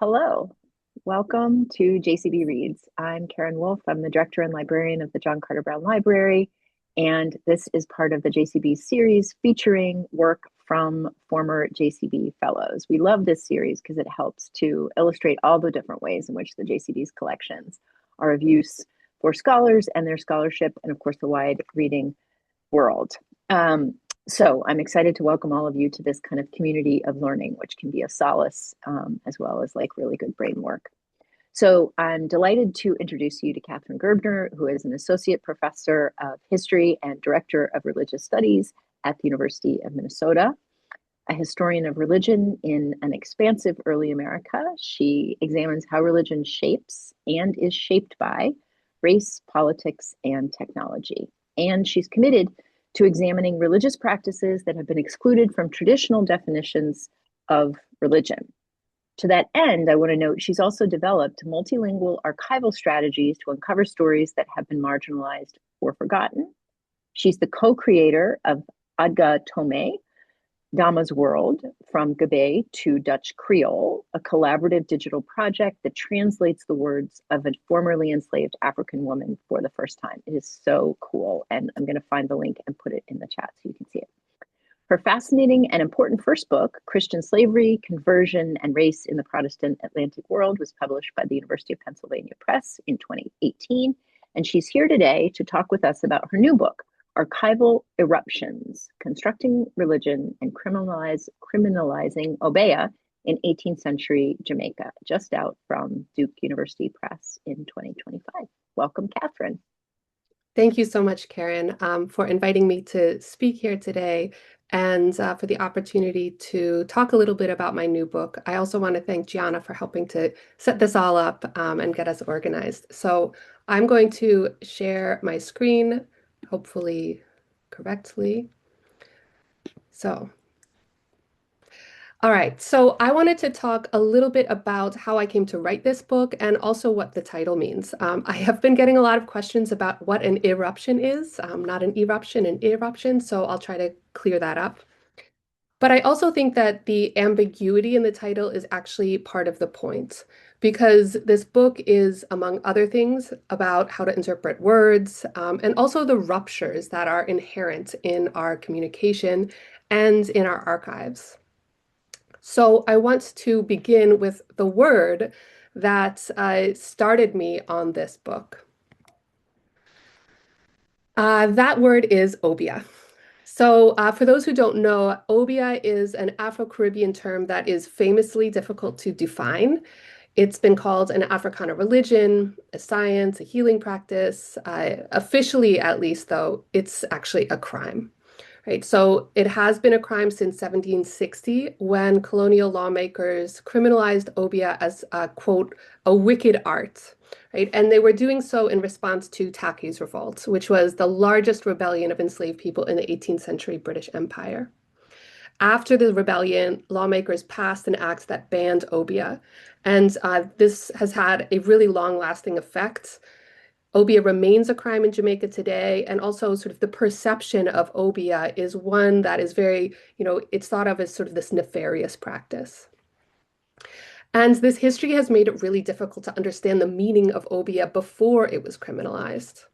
Hello, welcome to JCB Reads. I'm Karin Wulf. I'm the director and librarian of the John Carter Brown Library, and this is part of the JCB series featuring work from former JCB fellows. We love this series because it helps to illustrate all the different ways in which the JCB's collections are of use for scholars and their scholarship, and of course, the wide reading world. So I'm excited to welcome all of you to this kind of community of learning, which can be a solace as well as like really good brain work. So I'm delighted to introduce you to Katharine Gerbner, who is an associate professor of history and director of religious studies at the University of Minnesota, a historian of religion in an expansive early America. She examines how religion shapes and is shaped by race, politics, and technology. And she's committed to examining religious practices that have been excluded from traditional definitions of religion. To that end, I want to note she's also developed multilingual archival strategies to uncover stories that have been marginalized or forgotten. She's the co-creator of Adga Tome, Dama's World, From Gabe to Dutch Creole, a collaborative digital project that translates the words of a formerly enslaved African woman for the first time. It is so cool, and I'm going to find the link and put it in the chat so you can see it. Her fascinating and important first book, Christian Slavery, Conversion, and Race in the Protestant Atlantic World, was published by the University of Pennsylvania Press in 2018, and she's here today to talk with us about her new book, Archival Irruptions, Constructing Religion and Criminalizing Obeah in 18th-Century Jamaica, just out from Duke University Press in 2025. Welcome, Katharine. Thank you so much, Karin, for inviting me to speak here today and for the opportunity to talk a little bit about my new book. I also want to thank Gianna for helping to set this all up and get us organized. So I'm going to share my screen, hopefully correctly. All right, so I wanted to talk a little bit about how I came to write this book and also what the title means. I have been getting a lot of questions about what an eruption is, not an eruption, an eruption, so I'll try to clear that up. But I also think that the ambiguity in the title is actually part of the point, because this book is, among other things, about how to interpret words and also the ruptures that are inherent in our communication and in our archives. So I want to begin with the word that started me on this book. That word is obeah. So for those who don't know, obeah is an Afro-Caribbean term that is famously difficult to define. It's been called an Africana religion, a science, a healing practice. Officially, at least, though, it's actually a crime. Right, so it has been a crime since 1760 when colonial lawmakers criminalized obeah as, quote, a wicked art, right? And they were doing so in response to Taki's revolt, which was the largest rebellion of enslaved people in the 18th century British Empire. After the rebellion, lawmakers passed an act that banned obeah, and this has had a really long-lasting effect. Obeah remains a crime in Jamaica today, and also sort of the perception of obeah is one that is very, it's thought of as sort of this nefarious practice. And this history has made it really difficult to understand the meaning of obeah before it was criminalized.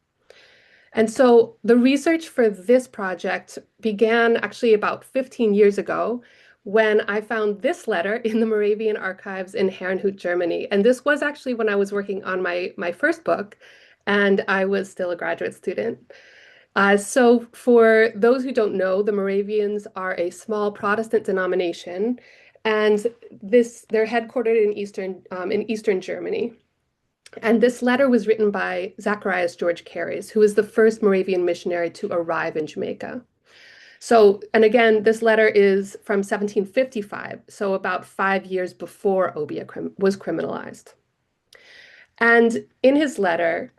And so the research for this project began actually about 15 years ago when I found this letter in the Moravian archives in Herrnhut, Germany. And this was actually when I was working on my first book, and I was still a graduate student. So for those who don't know, the Moravians are a small Protestant denomination, and they're headquartered in Eastern Germany. And this letter was written by Zacharias George Careys, who was the first Moravian missionary to arrive in Jamaica. So, and again, this letter is from 1755, so about 5 years before obeah was criminalized. And in his letter,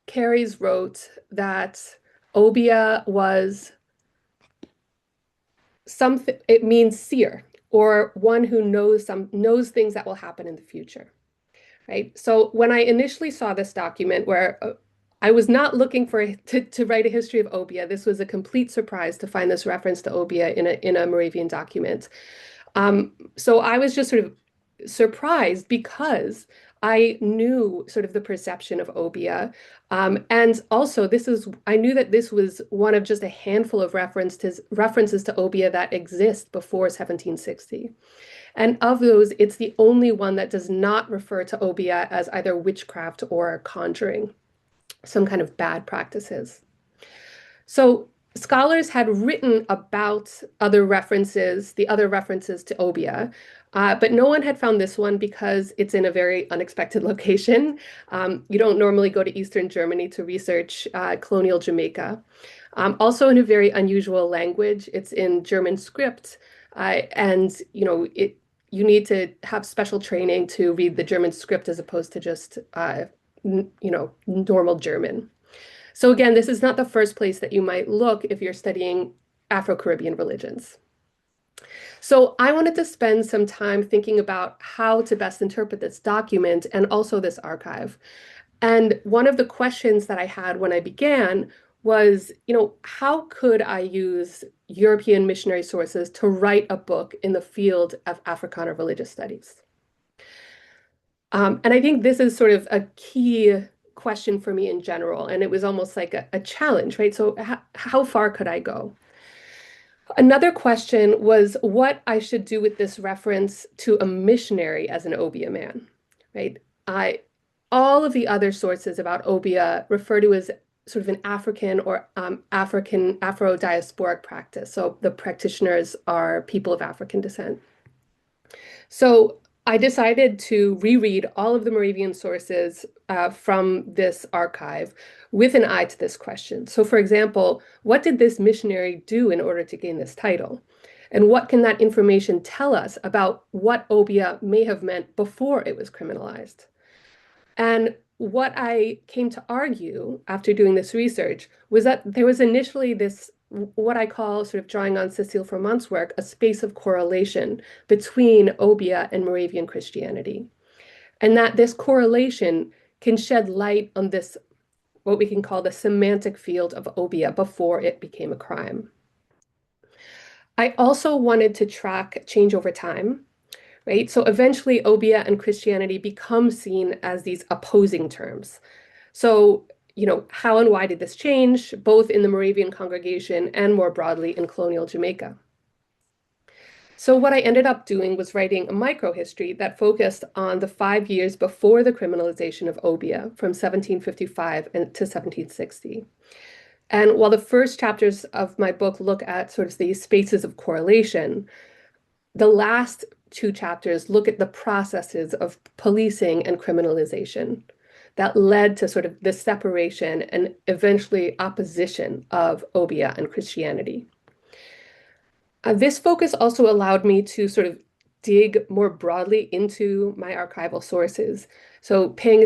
Careys wrote that obeah was something, it means seer, or one who knows things that will happen in the future. Right? So when I initially saw this document, where I was not looking to write a history of obeah, this was a complete surprise to find this reference to obeah in a Moravian document. So I was just sort of surprised because I knew sort of the perception of Obeah. And also I knew that this was one of just a handful of references to Obeah that exist before 1760. And of those, it's the only one that does not refer to Obeah as either witchcraft or conjuring, some kind of bad practices. So scholars had written about the other references to Obeah, but no one had found this one because it's in a very unexpected location. You don't normally go to Eastern Germany to research colonial Jamaica. Also in a very unusual language. It's in German script, and you need to have special training to read the German script as opposed to just normal German. So again, this is not the first place that you might look if you're studying Afro-Caribbean religions. So I wanted to spend some time thinking about how to best interpret this document and also this archive. And one of the questions that I had when I began was, how could I use European missionary sources to write a book in the field of Africana religious studies? And I think this is sort of a key question for me in general. And it was almost like a challenge, right? So how far could I go? Another question was what I should do with this reference to a missionary as an Obeah man, right? All of the other sources about Obeah refer to as sort of an African or African Afro-diasporic practice. So the practitioners are people of African descent. So I decided to reread all of the Moravian sources from this archive with an eye to this question. So, for example, what did this missionary do in order to gain this title? And what can that information tell us about what Obeah may have meant before it was criminalized? And what I came to argue after doing this research was that there was initially this, what I call, sort of drawing on Cécile Froment's work, a space of correlation between Obeah and Moravian Christianity. And that this correlation can shed light on this, what we can call the semantic field of Obeah before it became a crime. I also wanted to track change over time, right? So eventually Obeah and Christianity become seen as these opposing terms. So, how and why did this change, both in the Moravian congregation and more broadly in colonial Jamaica? So what I ended up doing was writing a microhistory that focused on the 5 years before the criminalization of Obeah from 1755 to 1760. And while the first chapters of my book look at sort of these spaces of correlation, the last two chapters look at the processes of policing and criminalization that led to sort of the separation and eventually opposition of Obeah and Christianity. This focus also allowed me to sort of dig more broadly into my archival sources. So paying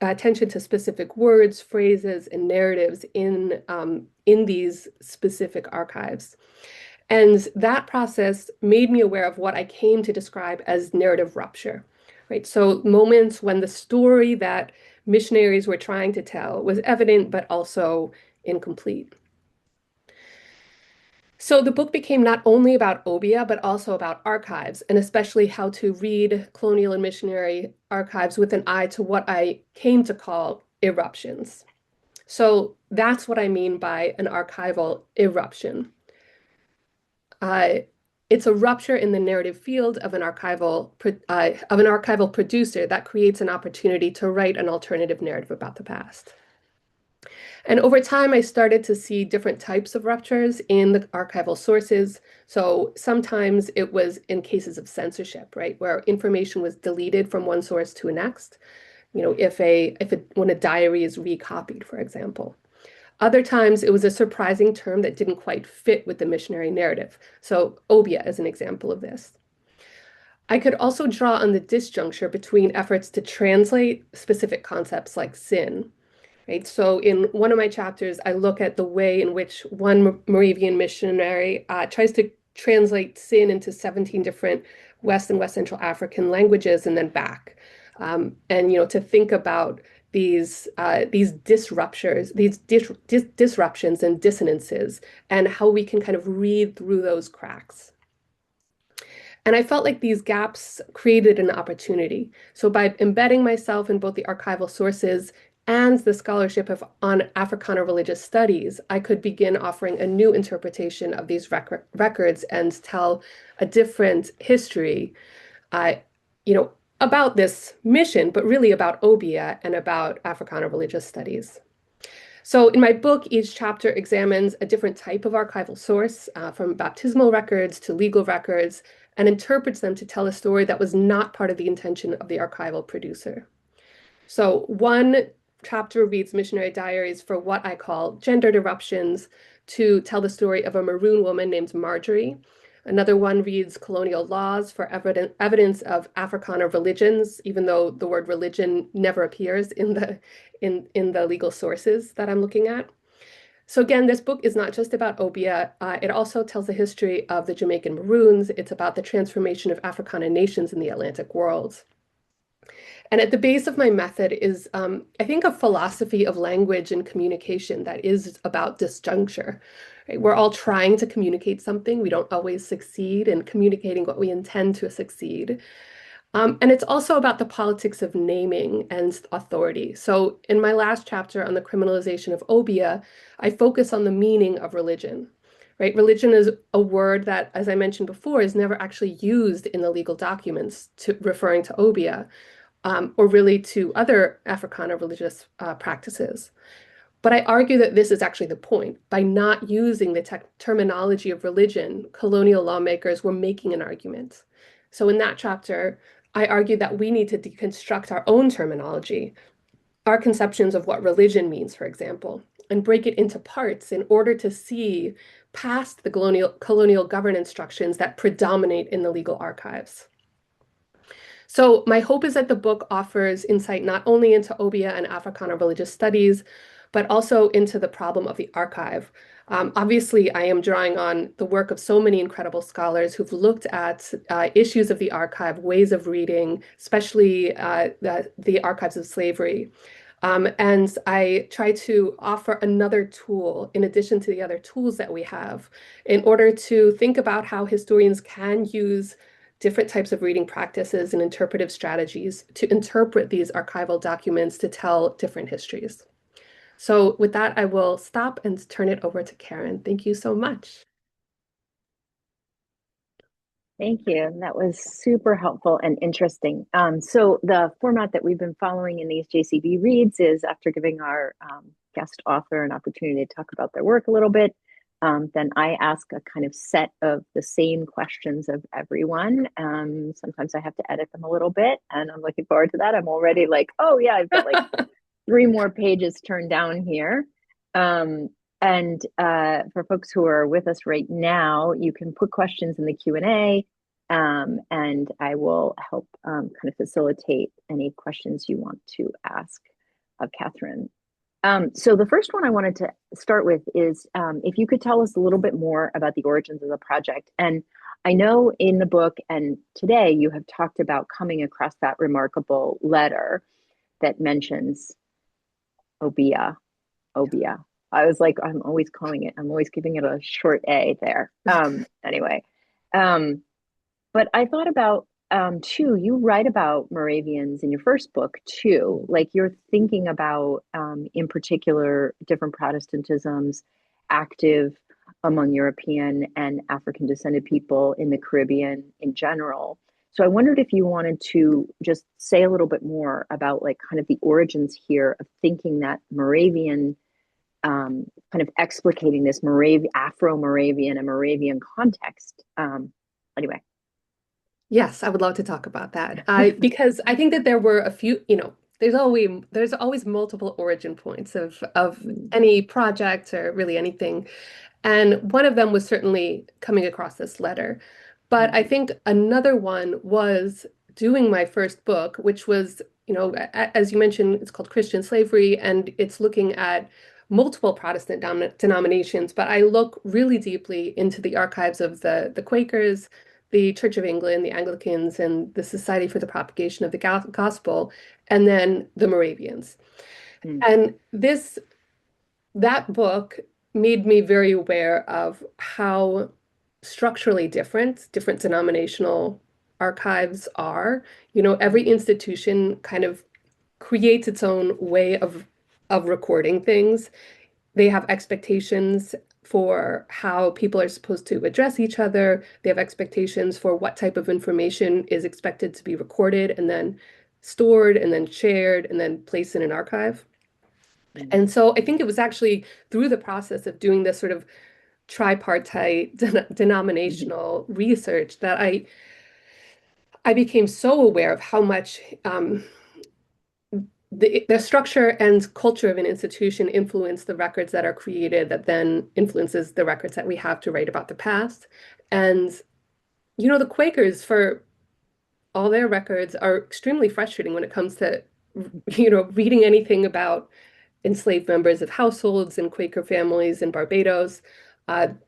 attention to specific words, phrases, and narratives in these specific archives. And that process made me aware of what I came to describe as narrative rupture, right? So moments when the story that missionaries were trying to tell was evident, but also incomplete. So the book became not only about Obeah, but also about archives, and especially how to read colonial and missionary archives with an eye to what I came to call eruptions. So that's what I mean by an archival irruption. It's a rupture in the narrative field of an archival producer that creates an opportunity to write an alternative narrative about the past. And over time, I started to see different types of ruptures in the archival sources. So sometimes it was in cases of censorship, right, where information was deleted from one source to a next. When a diary is recopied, for example. Other times it was a surprising term that didn't quite fit with the missionary narrative. So Obeah is an example of this. I could also draw on the disjuncture between efforts to translate specific concepts like sin. Right? So in one of my chapters, I look at the way in which one Moravian missionary tries to translate sin into 17 different West and West Central African languages and then back. And to think about these disruptions and dissonances and how we can kind of read through those cracks. And I felt like these gaps created an opportunity. So by embedding myself in both the archival sources and the scholarship on Africana religious studies, I could begin offering a new interpretation of these records and tell a different history, uh, you know, about this mission, but really about Obeah and about Africana religious studies. So in my book, each chapter examines a different type of archival source, from baptismal records to legal records, and interprets them to tell a story that was not part of the intention of the archival producer. So one chapter reads missionary diaries for what I call gendered eruptions to tell the story of a maroon woman named Marjorie. Another one reads colonial laws for evidence of Africana religions, even though the word religion never appears in the legal sources that I'm looking at. So again, this book is not just about Obeah. It also tells the history of the Jamaican Maroons. It's about the transformation of Africana nations in the Atlantic world. And at the base of my method is, I think, a philosophy of language and communication that is about disjuncture. Right? We're all trying to communicate something. We don't always succeed in communicating what we intend to succeed. And it's also about the politics of naming and authority. So in my last chapter on the criminalization of Obeah, I focus on the meaning of religion. Right? Religion is a word that, as I mentioned before, is never actually used in the legal documents referring to Obeah, or really to other Africana religious practices. But I argue that this is actually the point. By not using the terminology of religion, colonial lawmakers were making an argument. So in that chapter, I argue that we need to deconstruct our own terminology, our conceptions of what religion means, for example, and break it into parts in order to see past the colonial governance instructions that predominate in the legal archives. So my hope is that the book offers insight not only into Obeah and Africana religious studies, but also into the problem of the archive. Obviously, I am drawing on the work of so many incredible scholars who've looked at issues of the archive, ways of reading, especially the archives of slavery. And I try to offer another tool in addition to the other tools that we have in order to think about how historians can use different types of reading practices and interpretive strategies to interpret these archival documents to tell different histories. So with that, I will stop and turn it over to Karin. Thank you so much. Thank you. That was super helpful and interesting. So the format that we've been following in these JCB reads is after giving our guest author an opportunity to talk about their work a little bit, then I ask a kind of set of the same questions of everyone. Sometimes I have to edit them a little bit, and I'm looking forward to that. I'm already like, oh yeah, I've got like 3 more pages turned down here. And for folks who are with us right now, you can put questions in the Q&A, and I will help kind of facilitate any questions you want to ask of Katharine. So the first one I wanted to start with is if you could tell us a little bit more about the origins of the project. And I know in the book and today you have talked about coming across that remarkable letter that mentions Obeah. Obeah. I was like, I'm always giving it a short A there. Anyway, but I thought about too, you write about Moravians in your first book too. Like you're thinking about in particular different Protestantisms active among European and African descended people in the Caribbean in general. So I wondered if you wanted to just say a little bit more about like kind of the origins here of thinking that Moravian kind of explicating this Afro-Moravian and Moravian context. Anyway. Yes, I would love to talk about that because I think that there were a few, there's always multiple origin points of any project or really anything. And one of them was certainly coming across this letter. But I think another one was doing my first book, which was, as you mentioned, it's called Christian Slavery, and it's looking at multiple Protestant denominations. But I look really deeply into the archives of the Quakers, the Church of England, the Anglicans, and the Society for the Propagation of the Gospel, and then the Moravians. And that book made me very aware of how structurally different denominational archives are. Every institution kind of creates its own way of recording things. They have expectations for how people are supposed to address each other. They have expectations for what type of information is expected to be recorded and then stored and then shared and then placed in an archive. Mm. And so I think it was actually through the process of doing this sort of tripartite denominational research that I became so aware of how much the structure and culture of an institution influence the records that are created, that then influences the records that we have to write about the past. And the Quakers, for all their records, are extremely frustrating when it comes to reading anything about enslaved members of households and Quaker families in Barbados.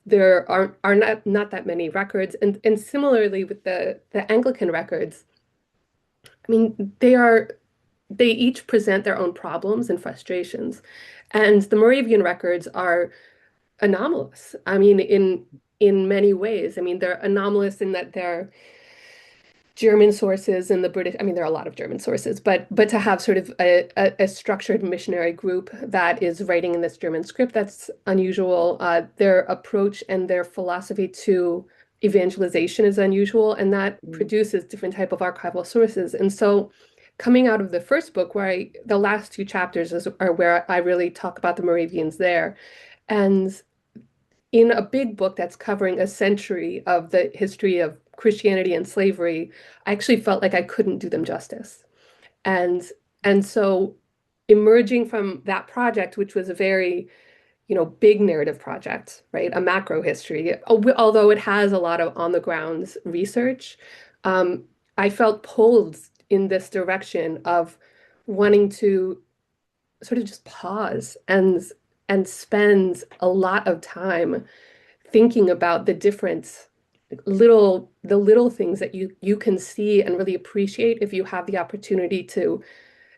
There are not that many records, and similarly with the Anglican records. I mean, they each present their own problems and frustrations, and the Moravian records are anomalous. I mean, in many ways. I mean, they're anomalous in that they're German sources and the British, I mean, there are a lot of German sources, but to have sort of a structured missionary group that is writing in this German script, that's unusual. Their approach and their philosophy to evangelization is unusual, and that Mm. produces different type of archival sources. And so coming out of the first book, the last two chapters are where I really talk about the Moravians there. And in a big book that's covering a century of the history of Christianity and slavery, I actually felt like I couldn't do them justice. And and so emerging from that project, which was a very, big narrative project, right? A macro history, although it has a lot of on the ground research, um, I felt pulled in this direction of wanting to sort of just pause and spend a lot of time thinking about the little things that you can see and really appreciate if you have the opportunity to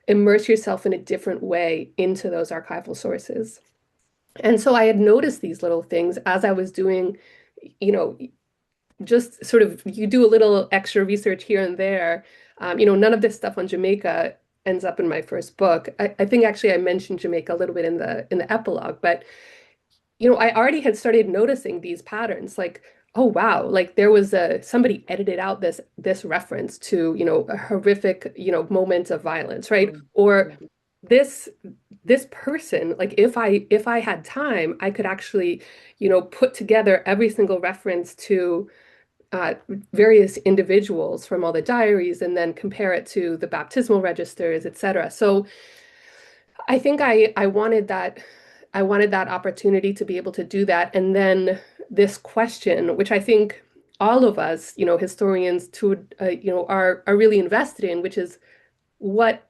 immerse yourself in a different way into those archival sources. And so I had noticed these little things as I was doing, you know, just sort of you do a little extra research here and there. None of this stuff on Jamaica ends up in my first book. I think actually I mentioned Jamaica a little bit in the epilogue, but I already had started noticing these patterns, like, oh wow, like there was somebody edited out this reference to, a horrific, moment of violence, right? Mm. Or Mhm. this this person, like if I had time, I could actually, put together every single reference to various individuals from all the diaries and then compare it to the baptismal registers, etc. So I think I wanted that opportunity to be able to do that. And then this question, which I think all of us, historians are really invested in, which is what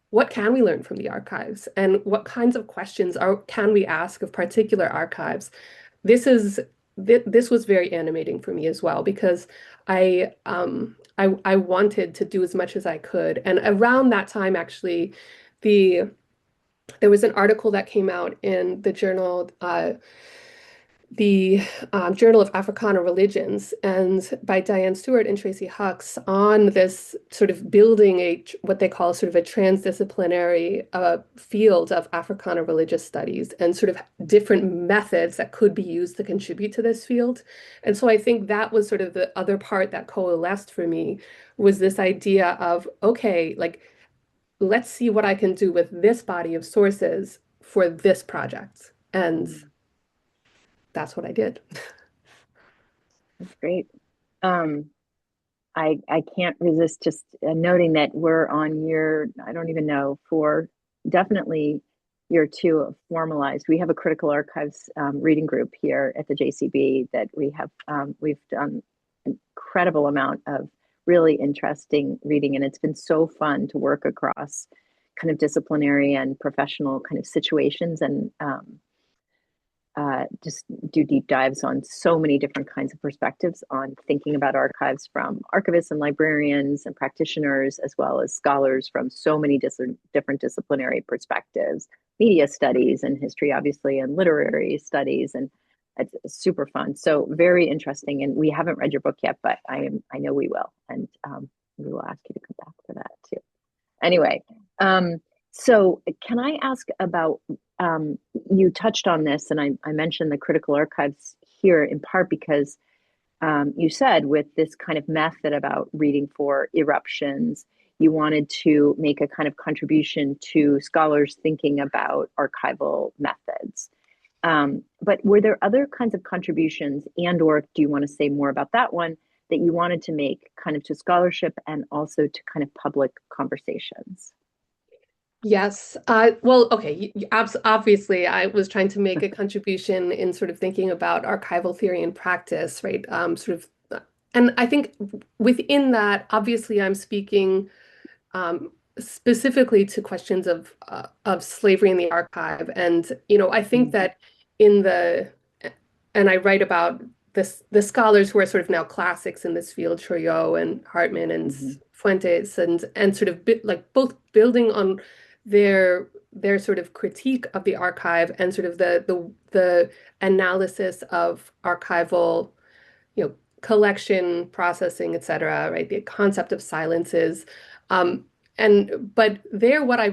what can we learn from the archives and what kinds of questions can we ask of particular archives? This is this was very animating for me as well because I wanted to do as much as I could. And around that time, actually, the there was an article that came out in the Journal of Africana Religions, and by Diane Stewart and Tracy Hucks on this sort of building what they call sort of a transdisciplinary field of Africana religious studies and sort of different methods that could be used to contribute to this field. And so I think that was sort of the other part that coalesced for me was this idea of, okay, like let's see what I can do with this body of sources for this project. And Mm. that's what I did. That's great. Um, I can't resist just noting that we're on year, I don't even know, for definitely year two of formalized. We have a critical archives reading group here at the JCB that we've done an incredible amount of really interesting reading, and it's been so fun to work across kind of disciplinary and professional kind of situations and just do deep dives on so many different kinds of perspectives on thinking about archives from archivists and librarians and practitioners, as well as scholars from so many different disciplinary perspectives, media studies and history, obviously, and literary studies. And It's super fun. So very interesting. And we haven't read your book yet, but I know we will. And we will ask you to come back for that too. Anyway, so can I ask about, you touched on this, and I mentioned the critical archives here in part because you said with this kind of method about reading for eruptions, you wanted to make a kind of contribution to scholars thinking about archival methods. But were there other kinds of contributions, and or do you want to say more about that one, that you wanted to make kind of to scholarship and also to kind of public conversations? Yes. Well, okay. Obviously, I was trying to make a contribution in sort of thinking about archival theory and practice, right? And I think within that, obviously, I'm speaking specifically to questions of slavery in the archive, and I think Mm-hmm. that in the and I write about the scholars who are sort of now classics in this field, Choyo and Hartman and Mm-hmm. Fuentes, and sort of like both building on their sort of critique of the archive and sort of the analysis of archival, collection, processing, et cetera, right? The concept of silences. Um, but there, what I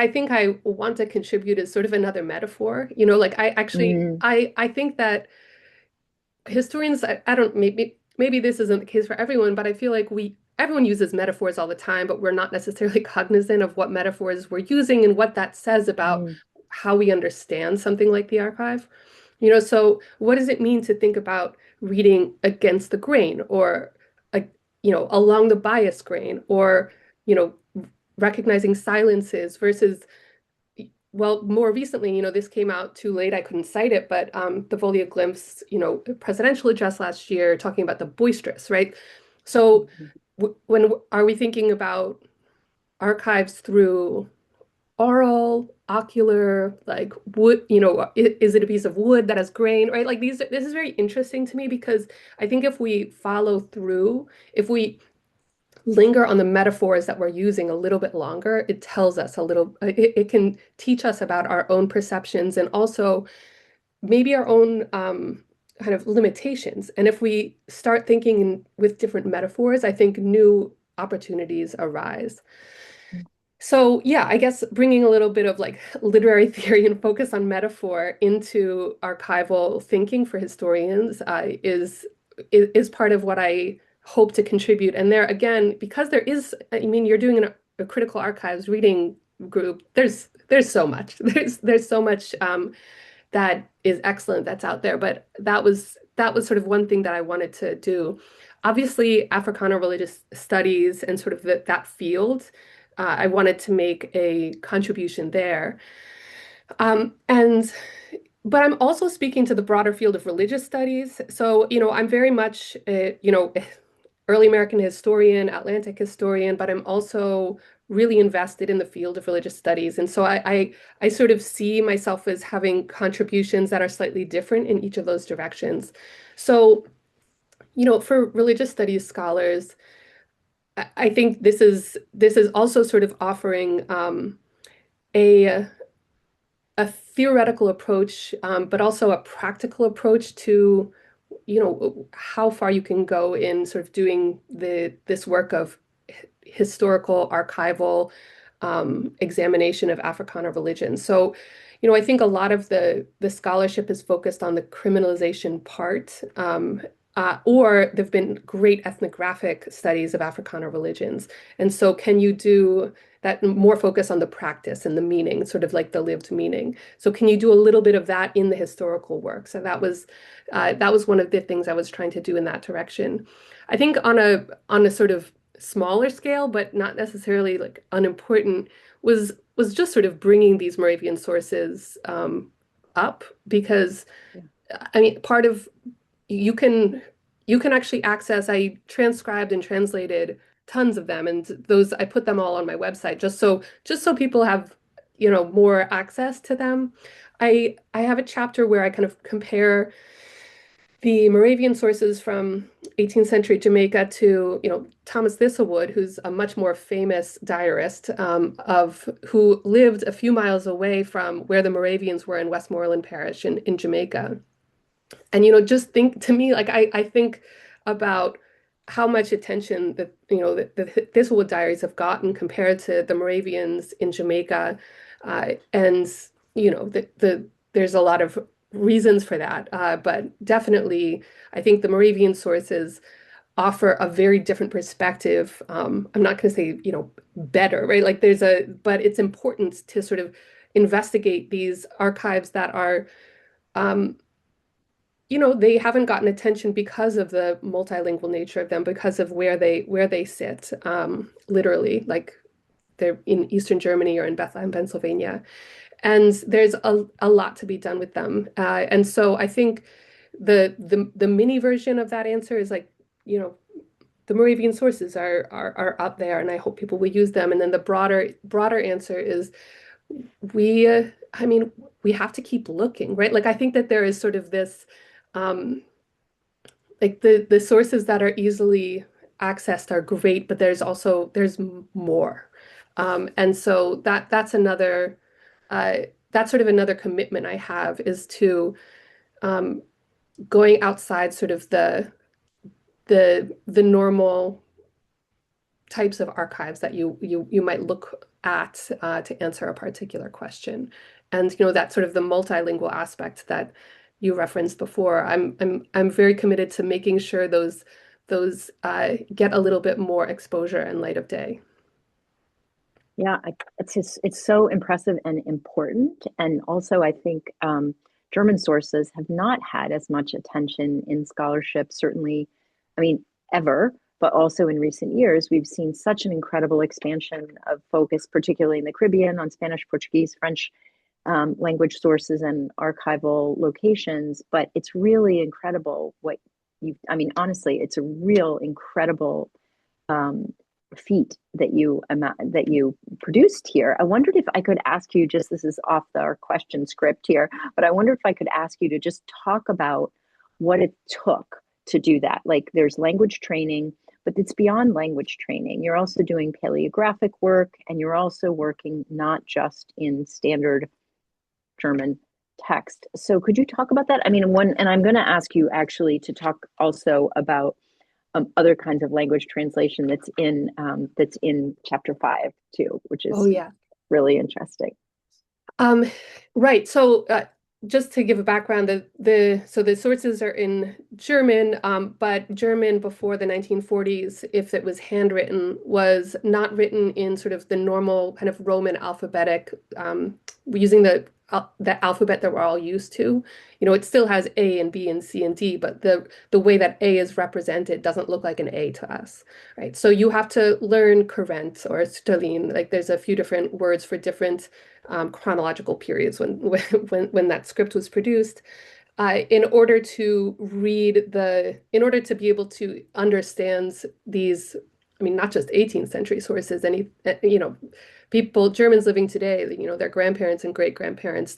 think I want to contribute is sort of another metaphor. Like Mm-hmm. I think that historians, I don't, maybe this isn't the case for everyone, but I feel like everyone uses metaphors all the time, but we're not necessarily cognizant of what metaphors we're using and what that says about how we understand something like the archive. So what does it mean to think about reading against the grain or, uh, along the bias grain, or, you know, recognizing silences versus, well, more recently, this came out too late, I couldn't cite it, but the Volea Glimpse, presidential address last year talking about the boisterous, right? So when are we thinking about archives through oral, ocular, like wood, is it a piece of wood that has grain, right? Like this is very interesting to me because I think if we follow through, if we linger on the metaphors that we're using a little bit longer, it tells us a little, it can teach us about our own perceptions and also maybe our own kind of limitations. And if we start thinking with different metaphors, I think new opportunities arise. So yeah, I guess bringing a little bit of like literary theory and focus on metaphor into archival thinking for historians is part of what I hope to contribute. And there again, because there is, I mean, you're doing a critical archives reading group. There's so much. There's so much that is excellent that's out there. But that was sort of one thing that I wanted to do. Obviously, Africana religious studies and sort of that field, I wanted to make a contribution there. And but I'm also speaking to the broader field of religious studies. So, I'm very much, early American historian, Atlantic historian, but I'm also really invested in the field of religious studies. And so I sort of see myself as having contributions that are slightly different in each of those directions. So, for religious studies scholars, I think this is also sort of offering a a theoretical approach, but also a practical approach to, how far you can go in sort of doing this work of historical archival examination of Africana religion. So, I think a lot of the scholarship is focused on the criminalization part, or there've been great ethnographic studies of Africana religions. And so, can you do that more focus on the practice and the meaning, sort of like the lived meaning? So, can you do a little bit of that in the historical work? So that was one of the things I was trying to do in that direction. I think on a sort of smaller scale, but not necessarily like unimportant, was just sort of bringing these Moravian sources up because Yeah. I mean part of you can you can actually access. I transcribed and translated tons of them, and those I put them all on my website just so people have more access to them. I have a chapter where I kind of compare the Moravian sources from 18th century Jamaica to, Thomas Thistlewood, who's a much more famous diarist of who lived a few miles away from where the Moravians were in Westmoreland Parish in Jamaica. And, just think to me, like I think about how much attention that, the Thistlewood diaries have gotten compared to the Moravians in Jamaica. And, there's a lot of reasons for that. But definitely, I think the Moravian sources offer a very different perspective. I'm not going to say, better, right? Like but it's important to sort of investigate these archives that are, um, they haven't gotten attention because of the multilingual nature of them, because of where they sit, literally, like they're in Eastern Germany or in Bethlehem, Pennsylvania. And there's a lot to be done with them. And so I think the mini version of that answer is like, the Moravian sources are out there, and I hope people will use them. And then the broader answer is I mean, we have to keep looking, right? Like I think that there is sort of this like the sources that are easily accessed are great, but there's more. And so uh, that's sort of another commitment I have is to um, going outside sort of the normal types of archives that you might look at to answer a particular question. And that sort of the multilingual aspect that you referenced before. I'm very committed to making sure those get a little bit more exposure and light of day. Yeah, it's so impressive and important. And also, I think German sources have not had as much attention in scholarship, certainly, I mean, ever, but also in recent years, we've seen such an incredible expansion of focus, particularly in the Caribbean, on Spanish, Portuguese, French language sources and archival locations. But it's really incredible I mean, honestly, it's a real incredible um, feat that you produced here. I wondered if I could ask you, just this is off our question script here, but I wonder if I could ask you to just talk about what it took to do that. Like there's language training, but it's beyond language training. You're also doing paleographic work, and you're also working not just in standard German text. So could you talk about that? I mean, and I'm going to ask you actually to talk also about other kinds of language translation that's in chapter 5 too, which Oh is yeah. really interesting. Um, right. So just to give a background, the sources are in German, but German before the 1940s, if it was handwritten, was not written in sort of the normal kind of Roman alphabetic, using the alphabet that we're all used to. It still has A and B and C and D, but the way that A is represented doesn't look like an A to us, right? So you have to learn Kurrent or Sterling. Like there's a few different words for different chronological periods when that script was produced, in order to be able to understand these, I mean, not just 18th century sources, Germans living today, their grandparents and great grandparents,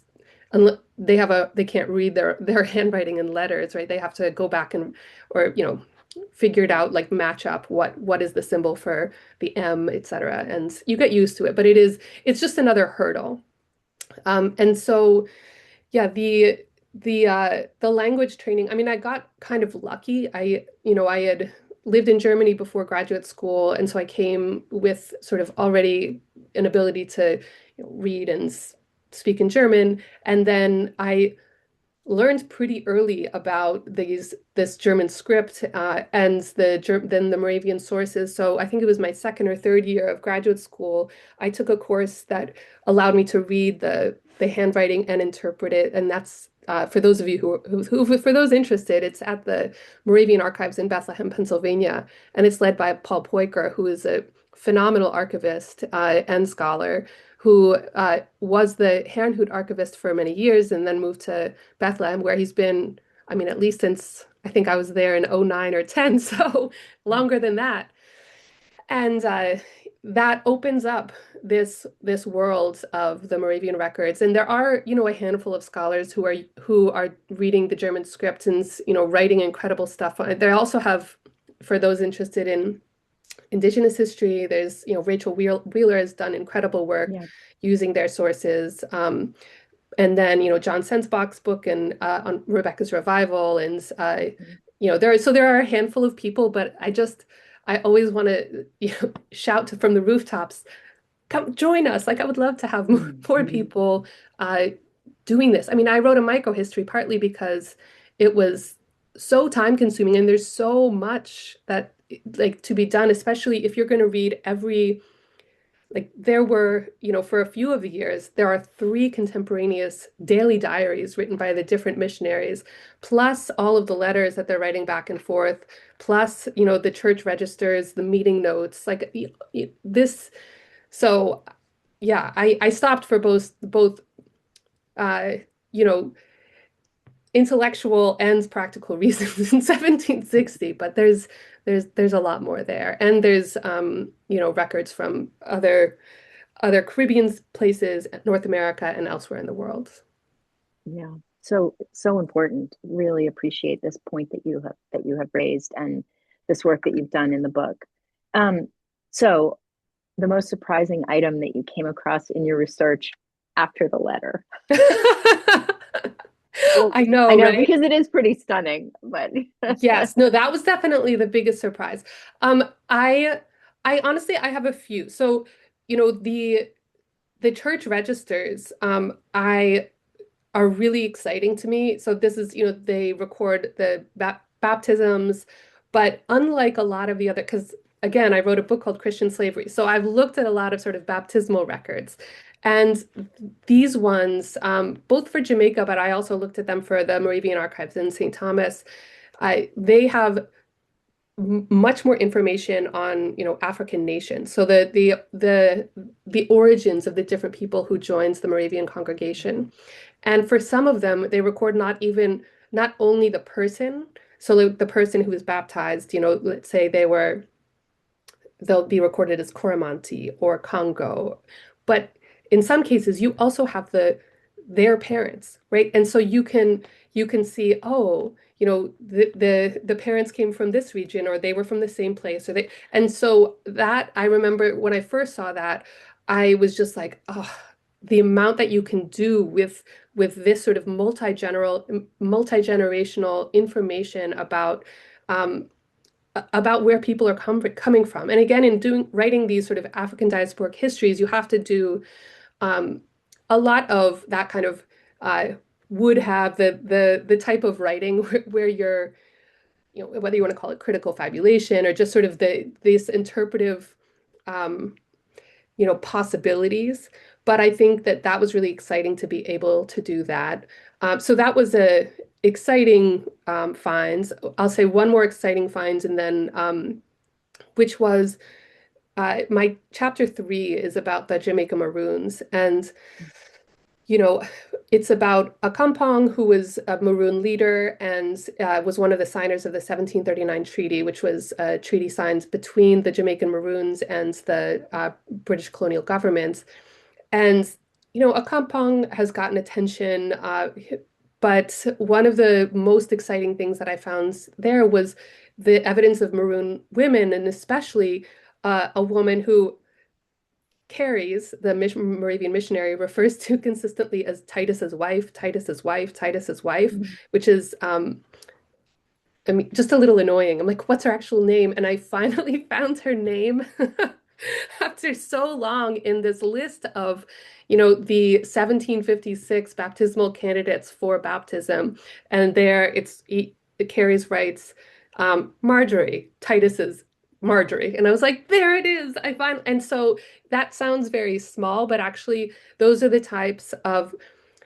they can't read their handwriting in letters, right? They have to go back or figure it out, like match up what is the symbol for the M, etc. And you get used to it, but it's just another hurdle. And so, yeah, the language training. I mean, I got kind of lucky. I had lived in Germany before graduate school, and so I came with sort of already an ability to, read and speak in German. And then I learned pretty early about this German script and then the Moravian sources. So I think it was my second or third year of graduate school. I took a course that allowed me to read the handwriting and interpret it, and that's for those of you for those interested, it's at the Moravian Archives in Bethlehem, Pennsylvania, and it's led by Paul Poiker, who is a phenomenal archivist and scholar who was the Herrnhut archivist for many years and then moved to Bethlehem, where he's been, I mean, at least since I think I was there in '09 or 10, so longer than that. And that opens up this world of the Moravian records, and there are, a handful of scholars who are reading the German scripts and writing incredible stuff. They also have, for those interested in Indigenous history, there's Rachel Wheeler has done incredible work Yeah. using their sources. And then John Sensbach's book and on Rebecca's revival, and there are a handful of people, but I always want to shout from the rooftops, come join us. Like I would love to have more Mm-hmm. people uh, doing this. I mean, I wrote a microhistory partly because it was so time consuming, and there's so much that like to be done, especially if you're going to read every like there were, for a few of the years, there are three contemporaneous daily diaries written by the different missionaries, plus all of the letters that they're writing back and forth, plus, the church registers, the meeting notes, like this. So yeah, I stopped for both uh, you know, intellectual and practical reasons in 1760, but there's a lot more there. And there's records from other Caribbean places, North America, and elsewhere in the world. Yeah. So important. Really appreciate this point that you have raised and this work that you've done in the book. Um, so the most surprising item that you came across in your research after the letter. Well, I I know, know right? because it is pretty stunning, but Yes, no, that was definitely the biggest surprise. Um, I I honestly I have a few. So, the church registers, I are really exciting to me. So this is, they record the baptisms, but unlike a lot of the other, because again, I wrote a book called Christian Slavery. So I've looked at a lot of sort of baptismal records. And these ones, both for Jamaica, but I also looked at them for the Moravian archives in St. Thomas. They have much more information on, African nations. So the origins of the different people who joins the Moravian congregation. And for some of them, they record not only the person, so the person who was baptized, let's say they'll be recorded as Coromantee or Congo. But in some cases, you also have their parents, right? And so you can see, oh, the parents came from this region or they were from the same place or and so that I remember when I first saw that, I was just like, oh, the amount that you can do with this sort of multi-generational information about where people are coming from. And again, in writing these sort of African diasporic histories, you have to do um, a lot of that kind of uh, would have the type of writing where you're, whether you want to call it critical fabulation or just sort of this interpretive um, possibilities. But I think that was really exciting to be able to do that. So that was a exciting finds. I'll say one more exciting finds, and then which was my chapter 3 is about the Jamaica Maroons, and you know, it's about a Kampong who was a Maroon leader and was one of the signers of the 1739 treaty, which was a treaty signed between the Jamaican Maroons and the British colonial government. And, a Kampong has gotten attention, but one of the most exciting things that I found there was the evidence of Maroon women, and especially a woman who Carries, the Moravian missionary, refers to consistently as Titus's wife, Titus's wife, Titus's wife, Mhm. which is, I mean, just a little annoying. I'm like, what's her actual name? And I finally found her name after so long in this list of, the 1756 baptismal candidates for baptism. And there it carries writes, Marjorie, Titus's Marjorie. And I was like, there it is. And so that sounds very small, but actually those are the types of,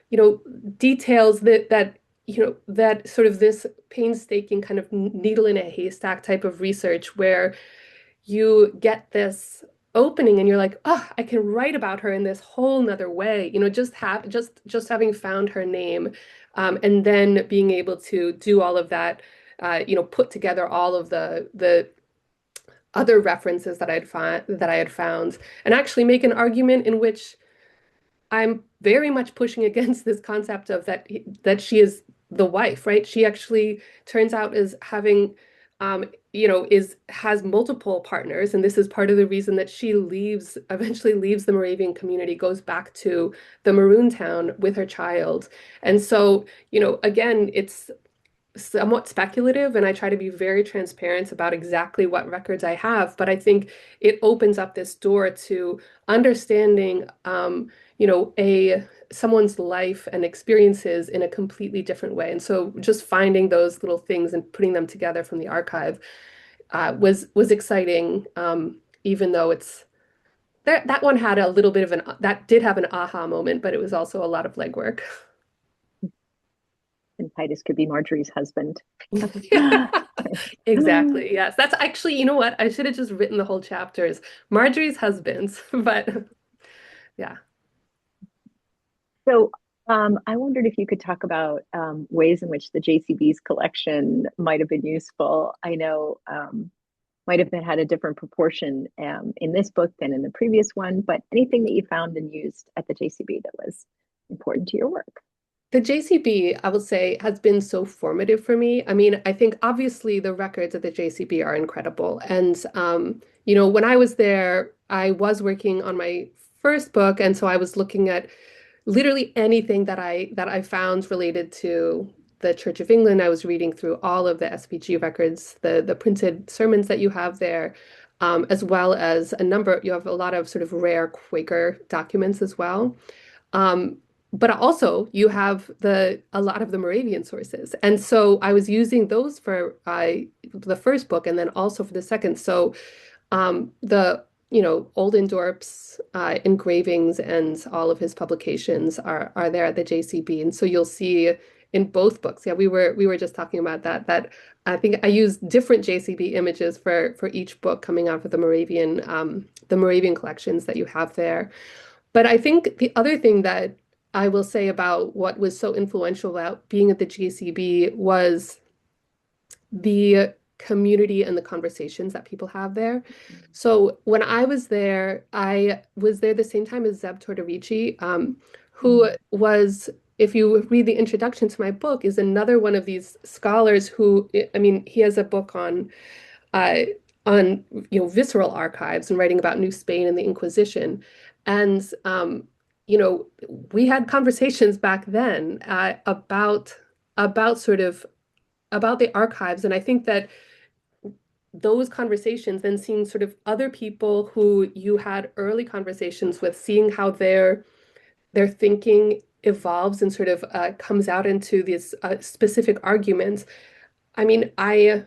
you know, details that sort of this painstaking kind of needle in a haystack type of research where you get this opening and you're like, oh, I can write about her in this whole nother way. Just having found her name, and then being able to do all of that, put together all of the other references that I had found, and actually make an argument in which I'm very much pushing against this concept of that she is the wife, right? She actually turns out is having, is has multiple partners, and this is part of the reason that she eventually leaves the Moravian community, goes back to the Maroon town with her child. And so, again, it's somewhat speculative, and I try to be very transparent about exactly what records I have. But I think it opens up this door to understanding, a someone's life and experiences in a completely different way. And so, just finding those little things and putting them together from the archive was exciting. Even though that one had a little bit of that did have an aha moment, but it was also a lot of legwork. And Titus could be Marjorie's husband. Exactly. Yes. That's actually, you know what? I should have just written the whole chapters. Marjorie's husbands, but yeah. So I wondered if you could talk about ways in which the JCB's collection might have been useful. I know might have had a different proportion in this book than in the previous one, but anything that you found and used at the JCB that was important to your work. The JCB, I will say, has been so formative for me. I mean, I think obviously the records at the JCB are incredible. And, when I was there, I was working on my first book. And so I was looking at literally anything that I found related to the Church of England. I was reading through all of the SPG records, the printed sermons that you have there, as well as you have a lot of sort of rare Quaker documents as well. Um, but also you have a lot of the Moravian sources. And so I was using those for the first book and then also for the second. So the Oldendorp's engravings and all of his publications are there at the JCB, and so you'll see in both books. Yeah, we were just talking about that I think I used different JCB images for each book coming out of the Moravian collections that you have there. But I think the other thing that I will say about what was so influential about being at the JCB was the community and the conversations that people have there. So when I was there the same time as Zeb Tortorici, who was, if you read the introduction to my book, is another one of these scholars who, I mean, he has a book uh, visceral archives and writing about New Spain and the Inquisition. And you know, we had conversations back then about sort of about the archives. And I think that those conversations, then seeing sort of other people who you had early conversations with, seeing how their thinking evolves and sort of comes out into these specific arguments. I mean, I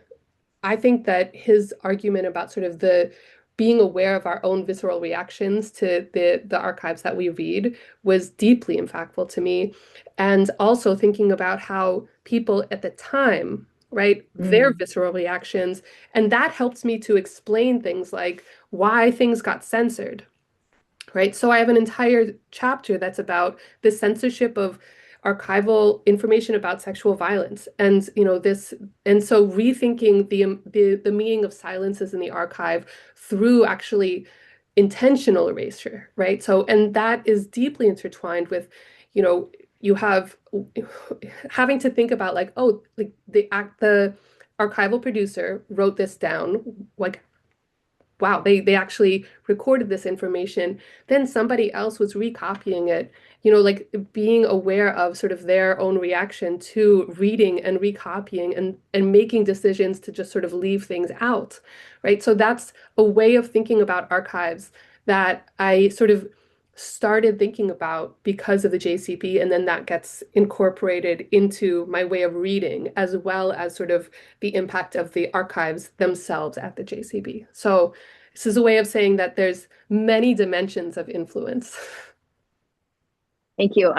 think that his argument about sort of the being aware of our own visceral reactions to the archives that we read was deeply impactful to me. And also thinking about how people at the time, right, their Mm. visceral reactions, and that helps me to explain things like why things got censored, right? So I have an entire chapter that's about the censorship of archival information about sexual violence, and and so rethinking the meaning of silences in the archive through actually intentional erasure, right? So, and that is deeply intertwined with, you have having to think about like, oh, like the archival producer wrote this down, like wow, they actually recorded this information. Then somebody else was recopying it, like being aware of sort of their own reaction to reading and recopying and making decisions to just sort of leave things out, right? So that's a way of thinking about archives that I sort of started thinking about because of the JCB, and then that gets incorporated into my way of reading, as well as sort of the impact of the archives themselves at the JCB. So this is a way of saying that there's many dimensions of influence. Thank you.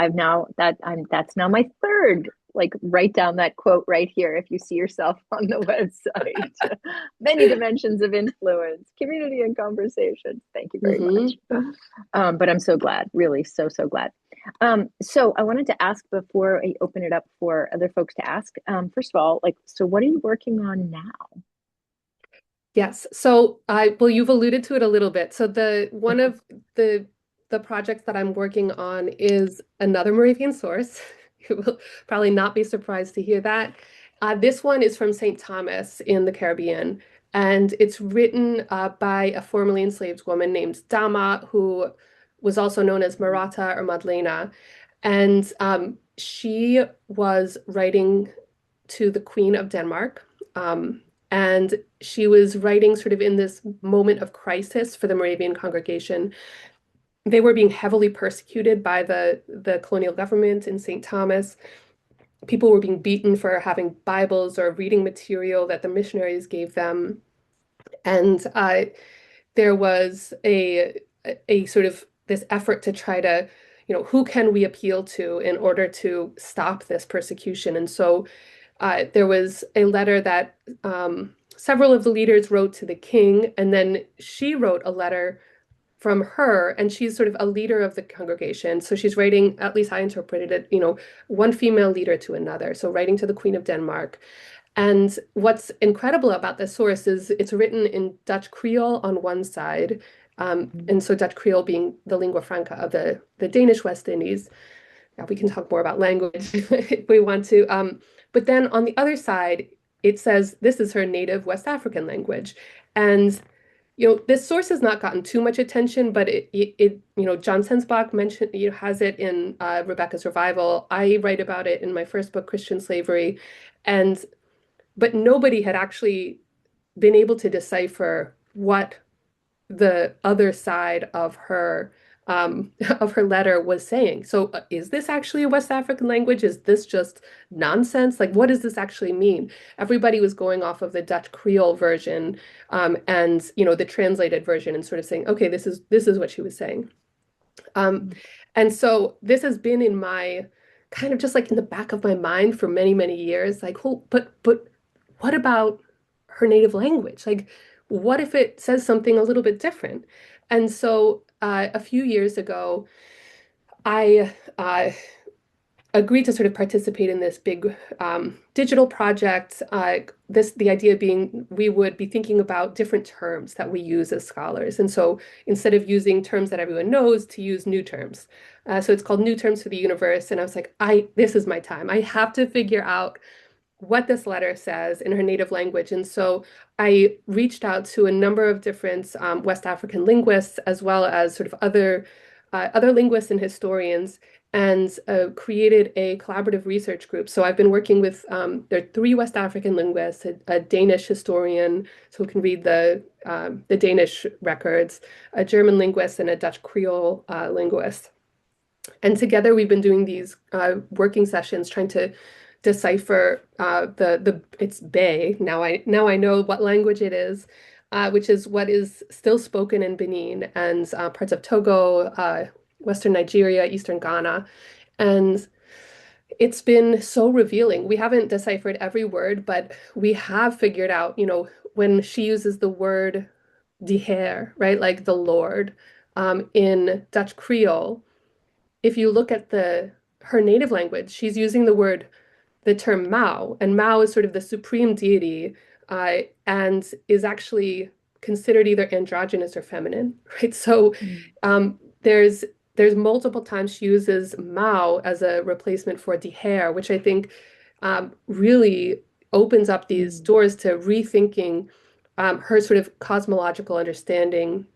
That's now my third. Like write down that quote right here if you see yourself on the website. Many dimensions of influence, community and conversation. Thank you very Hmm. much. But I'm so glad, really, so glad. So I wanted to ask before I open it up for other folks to ask. First of all, like, so what are you working on now? Yes. So well, you've alluded to it a little bit. So the one of the the projects that I'm working on is another Moravian source. You will probably not be surprised to hear that. This one is from St. Thomas in the Caribbean, and it's written by a formerly enslaved woman named Dama, who was also known as Marata or Madlena. And she was writing to the Queen of Denmark. And she was writing sort of in this moment of crisis for the Moravian congregation. They were being heavily persecuted by the colonial government in St. Thomas. People were being beaten for having Bibles or reading material that the missionaries gave them. And there was a sort of this effort to try to, who can we appeal to in order to stop this persecution? And so there was a letter that several of the leaders wrote to the king, and then she wrote a letter from her, and she's sort of a leader of the congregation. So she's writing, at least I interpreted it, one female leader to another. So writing to the Queen of Denmark. And what's incredible about this source is it's written in Dutch Creole on one side, and so Dutch Creole being the lingua franca of the Danish West Indies. Now we can talk more about language if we want to. But then on the other side, it says this is her native West African language. And this source has not gotten too much attention, but John Sensbach mentioned, has it in Rebecca's Revival. I write about it in my first book, Christian Slavery, and but nobody had actually been able to decipher what the other side of her letter was saying. So, is this actually a West African language? Is this just nonsense? Like, what does this actually mean? Everybody was going off of the Dutch Creole version, and the translated version, and sort of saying, okay, this is what she was saying. Um, and so this has been in my kind of just like in the back of my mind for many, many years. Like, oh, but what about her native language? Like, what if it says something a little bit different? And so a few years ago, I agreed to sort of participate in this big digital project. The idea being we would be thinking about different terms that we use as scholars. And so instead of using terms that everyone knows, to use new terms. So it's called New Terms for the Universe. And I was like, this is my time. I have to figure out what this letter says in her native language. And so I reached out to a number of different West African linguists, as well as sort of other linguists and historians, and created a collaborative research group. So I've been working with, there are three West African linguists, a Danish historian, so who can read the Danish records, a German linguist, and a Dutch Creole linguist. And together we've been doing these working sessions trying to decipher it's Bay. Now I know what language it is, which is what is still spoken in Benin and parts of Togo, Western Nigeria, Eastern Ghana. And it's been so revealing. We haven't deciphered every word, but we have figured out, when she uses the word die Heer, right, like the Lord, in Dutch Creole, if you look at her native language, she's using the term Mao, and Mao is sort of the supreme deity, and is actually considered either androgynous or feminine, right? So there's multiple times she uses Mao as a replacement for die Heer, which I think really opens up these doors to rethinking her sort of cosmological understanding,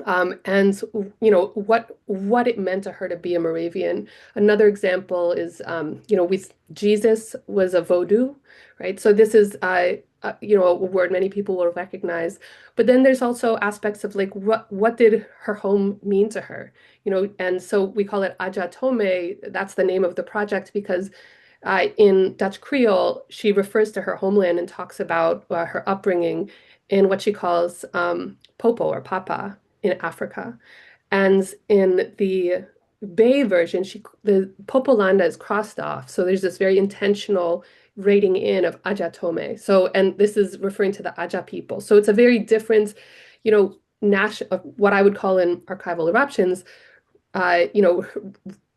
and what it meant to her to be a Moravian. Another example is with Jesus was a Vodou, right? So this is a word many people will recognize. But then there's also aspects of like what did her home mean to her, and so we call it Aja Tome. That's the name of the project because in Dutch Creole, she refers to her homeland and talks about her upbringing in what she calls Popo or Papa in Africa. And in the Bay version, the Popolanda is crossed off. So there's this very intentional rating in of Aja Tome. So, and this is referring to the Aja people. So it's a very different, what I would call in archival eruptions,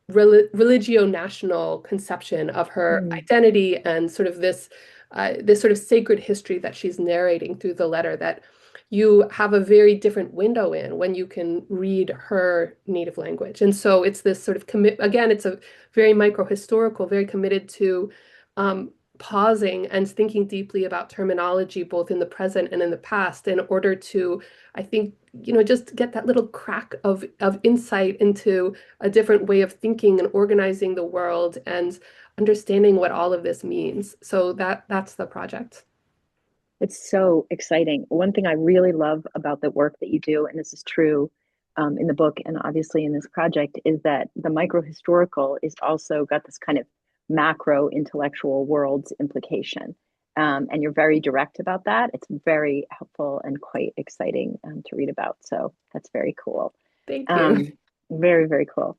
religio-national conception of her identity and sort of this this sort of sacred history that she's narrating through the letter that you have a very different window in when you can read her native language. And so it's this sort of again, it's a very micro-historical, very committed to pausing and thinking deeply about terminology, both in the present and in the past, in order to, I think, just get that little crack of insight into a different way of thinking and organizing the world and understanding what all of this means. So that's the project. It's so exciting. One thing I really love about the work that you do, and this is true in the book and obviously in this project, is that the micro-historical is also got this kind of macro intellectual world's implication. And you're very direct about that. It's very helpful and quite exciting to read about. So that's very cool. Thank you. Um, very, very cool.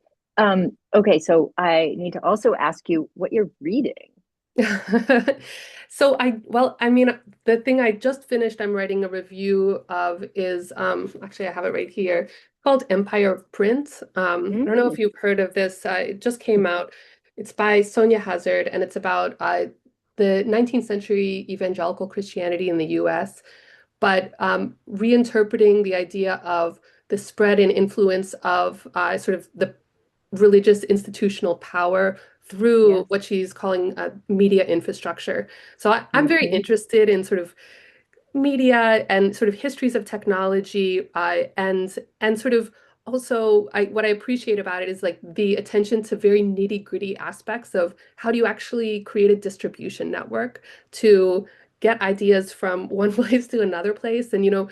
Okay, so I need to also ask you what you're reading. So well, I mean, the thing I just finished, I'm writing a review of is, actually I have it right here, called Empire of Print. I don't know if Mm, you've heard of this. It just came out. It's by Sonia Hazard, and it's about the 19th century evangelical Christianity in the US, but reinterpreting the idea of the spread and influence of sort of the religious institutional power through yes. what she's calling media infrastructure. So I'm very Hmm. interested in sort of media and sort of histories of technology, and sort of also what I appreciate about it is like the attention to very nitty-gritty aspects of how do you actually create a distribution network to get ideas from one place to another place, and uh,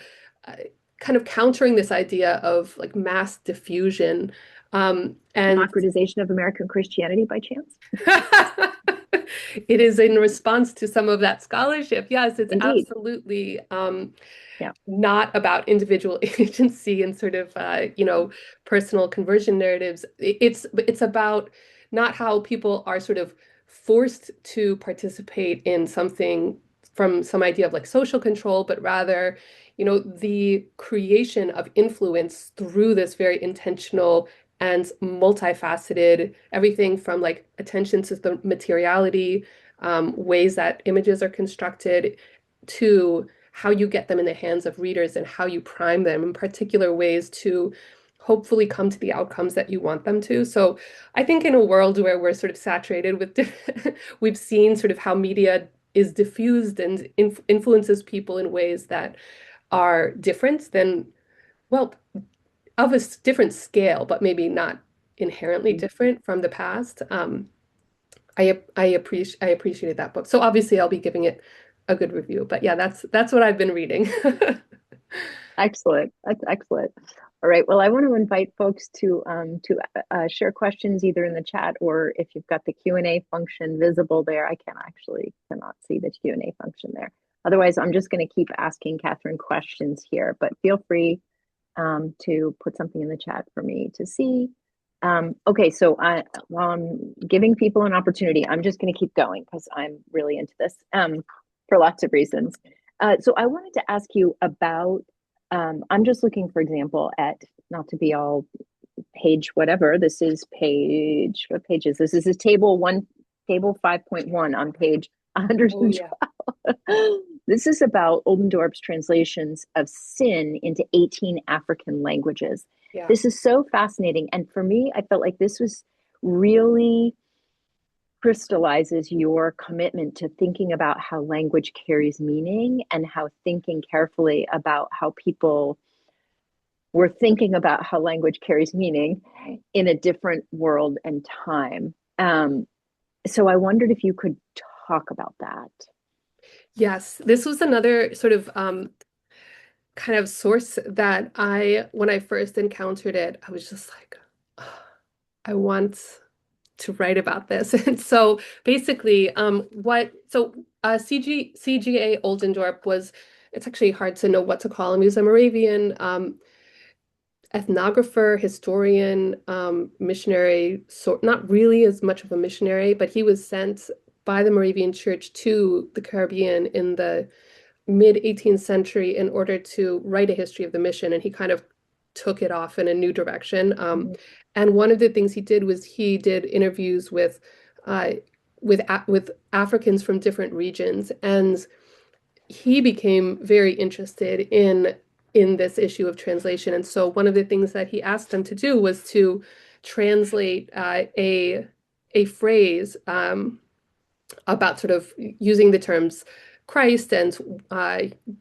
kind of countering this idea of like mass diffusion, and Democratization of American Christianity by chance? it is in response to some of that scholarship. Yes, it's Indeed. absolutely Yeah. not about individual agency and sort of personal conversion narratives. It's about not how people are sort of forced to participate in something from some idea of like social control, but rather, the creation of influence through this very intentional and multifaceted, everything from like attention to the materiality, ways that images are constructed, to how you get them in the hands of readers and how you prime them in particular ways to hopefully come to the outcomes that you want them to. So I think in a world where we're sort of saturated with we've seen sort of how media is diffused and influences people in ways that are different than, well, of a different scale, but maybe not inherently different from the past. I appreciated that book. So obviously I'll be giving it a good review. But yeah, that's what I've been reading. Excellent. That's excellent. All right. Well, I want to invite folks to share questions either in the chat or if you've got the Q&A function visible there. I cannot see the Q&A function there. Otherwise, I'm just going to keep asking Katharine questions here, but feel free to put something in the chat for me to see. Okay, so while I'm giving people an opportunity, I'm just going to keep going because I'm really into this for lots of reasons. So I wanted to ask you about, I'm just looking, for example, at, not to be all page whatever, this is page, what page is this? This is table 5.1 on page Oh yeah. 112. This is about Oldendorp's translations of Sin into 18 African languages. Yeah. This is so fascinating. And for me, I felt like this was really crystallizes your commitment to thinking about how language carries meaning and how thinking carefully about how people were thinking about how language carries meaning in a different world and time. So I wondered if you could talk about that. Yes, this was another sort of kind of source that when I first encountered it, I was just like, "Oh, I want to write about this." And so basically, CGA Oldendorp was, it's actually hard to know what to call him. He was a Moravian ethnographer, historian, missionary, so not really as much of a missionary, but he was sent by the Moravian Church to the Caribbean in the mid 18th century in order to write a history of the mission, and he kind of took it off in a new direction. Mhm. And one of the things he did was he did interviews with with Africans from different regions, and he became very interested in this issue of translation. And so one of the things that he asked them to do was to translate a phrase about sort of using the terms Christ and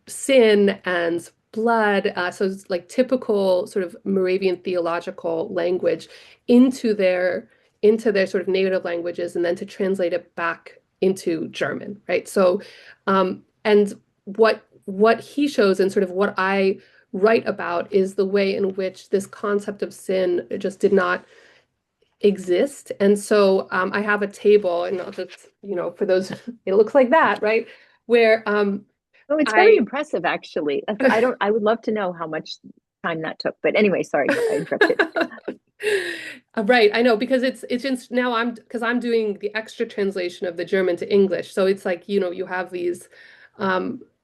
sin and blood, so it's like typical sort of Moravian theological language into their sort of native languages, and then to translate it back into German, right? So, and what he shows and sort of what I write about is the way in which this concept of sin just did not exist. And so I have a table, and I'll just, for those, it looks like that, right? Where Oh, it's very I, impressive, actually. I would love to know how much time that took. But anyway, sorry, I interrupted. right, I know, because it's just now because I'm doing the extra translation of the German to English. So it's like, you have these,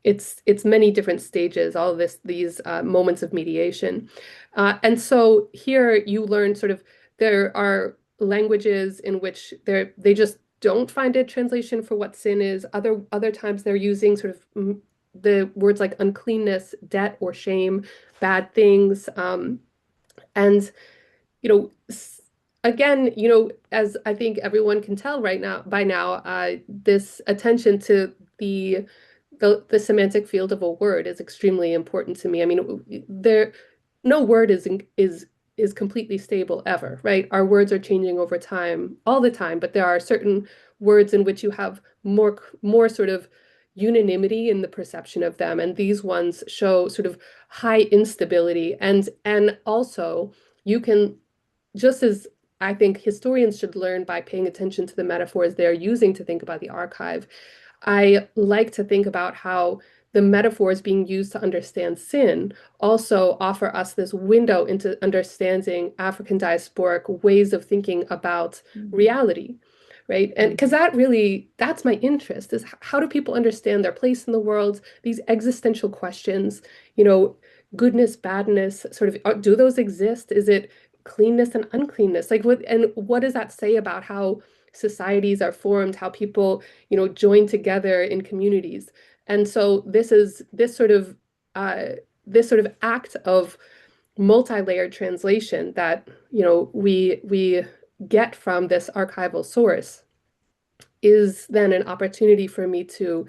it's many different stages, all of these moments of mediation. And so here you learn sort of there are languages in which they just don't find a translation for what sin is. Other times they're using sort of the words like uncleanness, debt or shame, bad things. And you know, again, as I think everyone can tell right now by now, this attention to the semantic field of a word is extremely important to me. I mean, no word is completely stable ever, right? Our words are changing over time, all the time, but there are certain words in which you have more sort of unanimity in the perception of them, and these ones show sort of high instability, and also you can, just as I think historians should learn by paying attention to the metaphors they're using to think about the archive, I like to think about how the metaphors being used to understand sin also offer us this window into understanding African diasporic ways of thinking about Mhm. reality, right? And because Mhm. that's my interest, is how do people understand their place in the world, these existential questions, you know, goodness, badness, sort of, do those exist? Is it cleanness and uncleanness? Like what does that say about how societies are formed, how people, join together in communities? And so uh, this sort of act of multi-layered translation that, we get from this archival source is then an opportunity for me to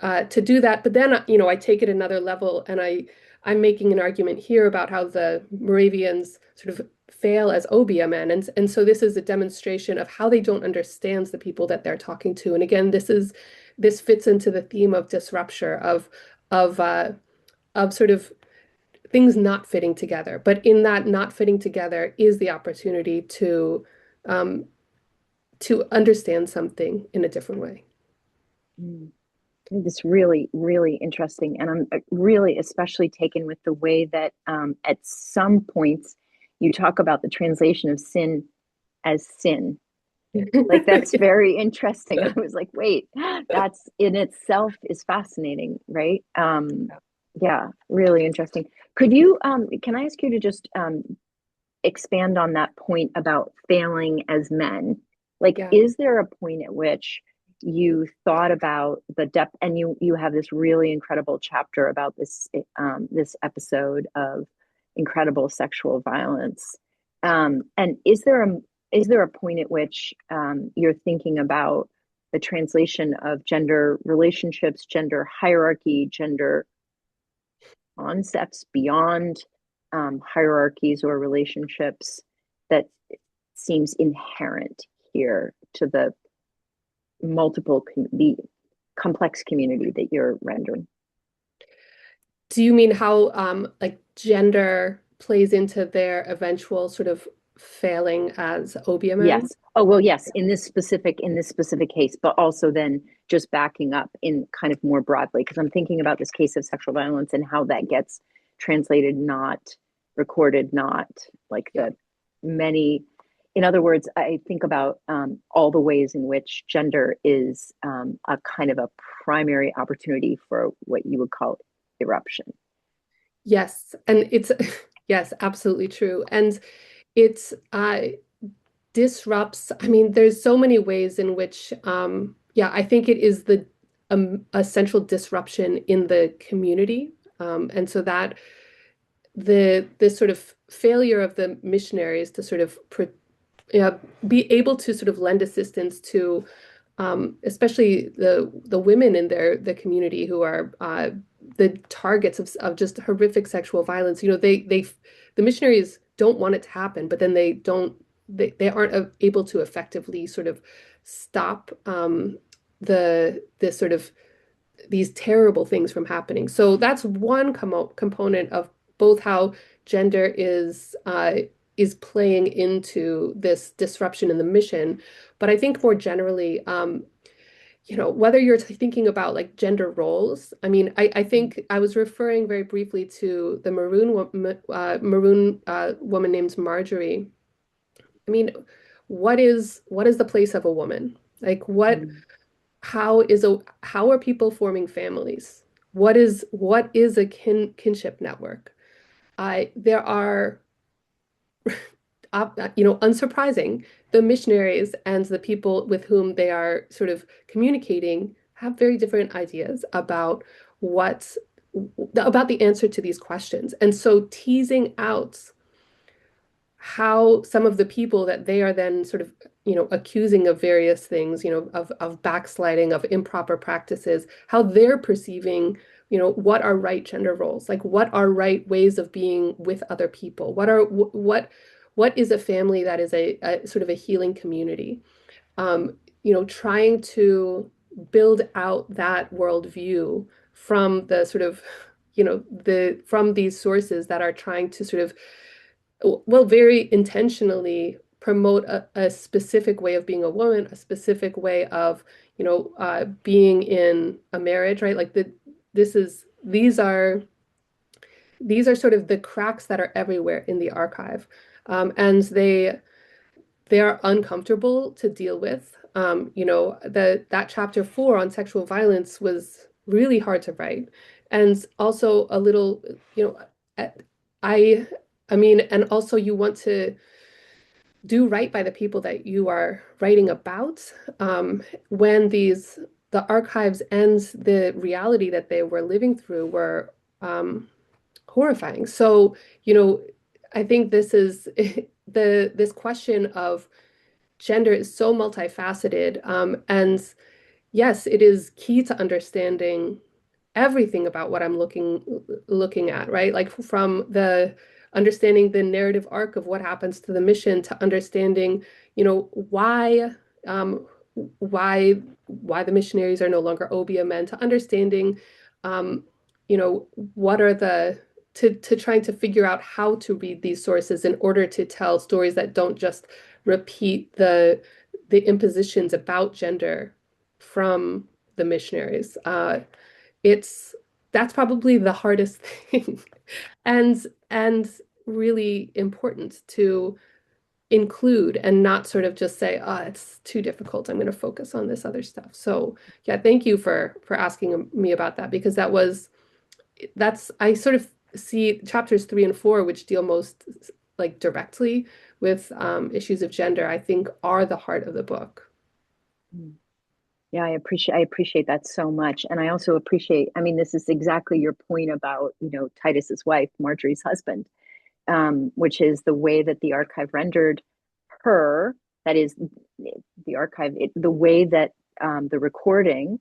do that. But then, I take it another level, and I'm making an argument here about how the Moravians sort of fail as Obeah men, and so this is a demonstration of how they don't understand the people that they're talking to. And again, this fits into the theme of disruption, of uh, of sort of things not fitting together. But in that not fitting together is the opportunity um, to understand something in a different way. Mm. It's really, really interesting. And I'm really especially taken with the way that at some points you talk about the translation of sin as sin. Like, that's very interesting. I was like, wait, that's in itself is fascinating, right? Yeah, really interesting. Can I ask you to just expand on that point about failing as men? Like, Yeah. is there a point at which you thought about the depth, and you have this really incredible chapter about this episode of incredible sexual violence, and is there a point at which you're thinking about the translation of gender relationships, gender hierarchy, gender concepts beyond hierarchies or relationships that seems inherent here to the complex community that you're rendering? Do you mean how like gender plays into their eventual sort of failing as Obeah men? Yes. Oh, well, yes, in this specific case, but also then just backing up in kind of more broadly, because I'm thinking about this case of sexual violence and how that gets translated, not recorded, not like Yeah. the many. In other words, I think about all the ways in which gender is a kind of a primary opportunity for what you would call eruption. Yes, and it's yes, absolutely true. And it's disrupts, I mean, there's so many ways in which, yeah, I think it is a central disruption in the community. And so that this sort of failure of the missionaries to sort of be able to sort of lend assistance to especially the women in the community who are the targets of just horrific sexual violence. You know, the missionaries don't want it to happen, but then they aren't able to effectively sort of stop this sort of these terrible things from happening. So that's one component of both how gender is playing into this disruption in the mission. But I think more generally, you know, whether you're thinking about like gender roles, I mean, I think I was referring very briefly to the maroon woman named Marjorie. I mean, what is the place of a woman? Like Mm. how are people forming families? What is a kinship network? There are you know, unsurprising, the missionaries and the people with whom they are sort of communicating have very different ideas about what about the answer to these questions. And so teasing out how some of the people that they are then sort of, you know, accusing of various things, you know, of backsliding, of improper practices, how they're perceiving, you know, what are right gender roles, like what are right ways of being with other people, what is a family that is a sort of a healing community, you know, trying to build out that worldview from the sort of, you know, from these sources that are trying to sort of, well, very intentionally promote a specific way of being a woman, a specific way of, you know, being in a marriage, right? Like this is these are sort of the cracks that are everywhere in the archive, and they are uncomfortable to deal with. You know, that chapter 4 on sexual violence was really hard to write, and also a little, you know, I I mean, and also you want to do right by the people that you are writing about. When the archives and the reality that they were living through were horrifying. So, you know, I think this is this question of gender is so multifaceted. And yes, it is key to understanding everything about what I'm looking at, right? Like from the understanding the narrative arc of what happens to the mission to understanding, you know, um, why the missionaries are no longer Obeah men, to understanding, um, you know, what are the to trying to figure out how to read these sources in order to tell stories that don't just repeat the impositions about gender from the missionaries. It's that's probably the hardest thing, and really important to include and not sort of just say, oh, it's too difficult, I'm going to focus on this other stuff. So yeah, thank you for asking me about that, because that's I sort of see chapters 3 and 4, which deal most like directly with issues of gender, I think are the heart of the book. Mm. Yeah, I appreciate that so much. And I also appreciate, I mean, this is exactly your point about, you know, Titus's wife, Marjorie's husband, which is the way that the archive rendered her, that is the archive, the way that the recording,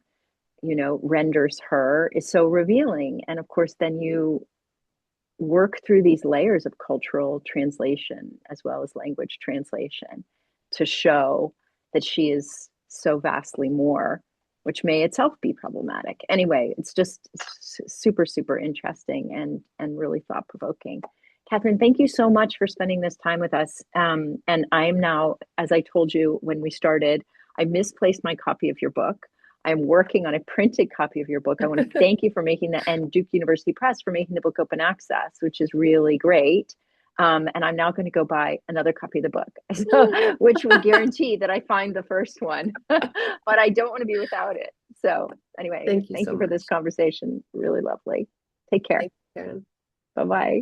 you know, renders her is so revealing. And of course, then you work through these layers of cultural translation as well as language translation to show that she is so vastly more, which may itself be problematic. Anyway, it's just super, super interesting and really thought provoking. Katharine, thank you so much for spending this time with us. And I'm now, as I told you when we started, I misplaced my copy of your book. I'm working on a printed copy of your book. I want to thank you for making that, and Duke University Press for making the book open access, which is really great. And I'm now going to go buy another copy of the book, so, which will guarantee that I find the first one. But I don't want to be without it. So anyway, Thank you thank so you for this much. conversation. Really lovely. Take care. Thank you, Karen. Bye bye.